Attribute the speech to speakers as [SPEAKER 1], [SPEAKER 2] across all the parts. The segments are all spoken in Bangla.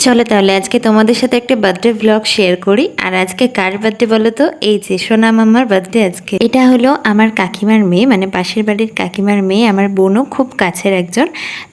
[SPEAKER 1] চলো তাহলে আজকে তোমাদের সাথে একটা বার্থডে ব্লগ শেয়ার করি। আর আজকে কার বার্থডে বলো তো? এই যে সোনা মামার বার্থডে আজকে। এটা হলো আমার কাকিমার মেয়ে, মানে পাশের বাড়ির কাকিমার মেয়ে, আমার বোনও খুব কাছের একজন।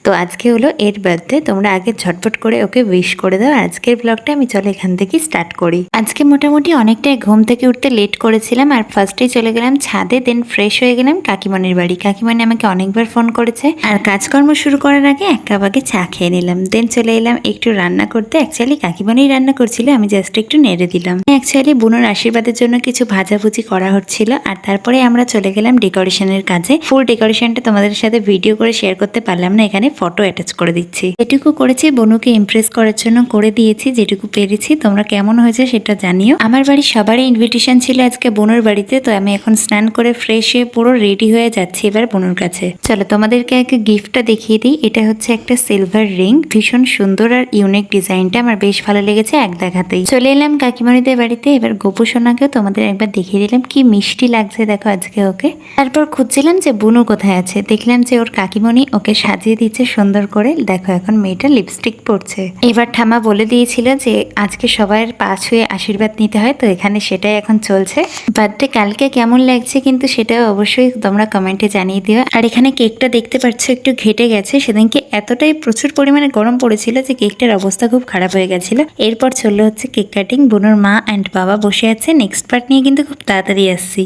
[SPEAKER 1] তো আজকে হলো এর বার্থডে। তোমরা আগে ঝটপট করে ওকে উইশ করে দাও। আজকের ব্লগটা আমি চলো এখান থেকে স্টার্ট করি। আজকে মোটামুটি অনেকটাই ঘুম থেকে উঠতে লেট করেছিলাম, আর ফার্স্টেই চলে গেলাম ছাদে, দেন ফ্রেশ হয়ে গেলাম কাকিমণির বাড়ি। কাকিমণি আমাকে অনেকবার ফোন করেছে, আর কাজকর্ম শুরু করার আগে এক কাপ আগে চা খেয়ে নিলাম। দেন চলে এলাম একটু রান্না করতে। অ্যাকচুয়ালি কাকিমণিই রান্না করছিল, আমি জাস্ট একটু নেড়ে দিলাম। অ্যাকচুয়ালি বোনের আশীর্বাদের জন্য কিছু ভাজাভুজি করা হচ্ছিল, আর তারপরে আমরা চলে গেলাম ডেকোরেশনের কাজে। ফুল ডেকোরেশনটা তোমাদের সাথে ভিডিও করে শেয়ার করতে পারলাম না, এখানে ফটো অ্যাটাচ করে দিচ্ছি। যেটুকু করেছি বোনুকে ইমপ্রেস করার জন্য করে দিয়েছি, যেটুকু পেরেছি। তোমরা কেমন হয়েছে সেটা জানিও। আমার বাড়ির সবারই ইনভিটেশন ছিল আজকে বোনের বাড়িতে, তো আমি এখন স্নান করে ফ্রেশ হয়ে পুরো রেডি হয়ে যাচ্ছি এবার বোনের কাছে। চলো তোমাদেরকে আগে গিফটটা দেখিয়ে দিই। এটা হচ্ছে একটা সিলভার রিং, ভীষণ সুন্দর আর ইউনিক ডিজাইনটা আমার বেশ ভালো লেগেছে এক দেখাতেই। চলে এলাম কাকিমণিদের বাড়িতে। এবার গোপু সোনাকেও তোমাদের একবার দেখিয়ে দিলাম, কি মিষ্টি লাগছে দেখো আজকে ওকে। তারপর খুঁজছিলাম যে বুনু কোথায় আছে, দেখলাম যে ওর কাকিমণি ওকে সাজিয়ে দিচ্ছে সুন্দর করে। দেখো এখন মেয়েটা লিপস্টিক পরছে। এবার ঠামা বলে দিয়েছিল যে আজকে সবার পা ছুঁয়ে আশীর্বাদ নিতে হয়, তো এখানে সেটাই এখন চলছে। বার্থডে কালকে কেমন লাগছে কিন্তু সেটাও অবশ্যই তোমরা কমেন্টে জানিয়ে দিও। আর এখানে কেকটা দেখতে পাচ্ছ একটু ঘেটে গেছে, সেদিনকে এতটাই প্রচুর পরিমাণে গরম পড়েছিল যে কেকটার অবস্থা খুব খারাপ হয়ে গেছিল। এরপর চললো হচ্ছে কেক কাটিং। বোনের মা অ্যান্ড বাবা বসে আছে। নেক্সট পার্ট নিয়ে কিন্তু খুব তাড়াতাড়ি আসছি।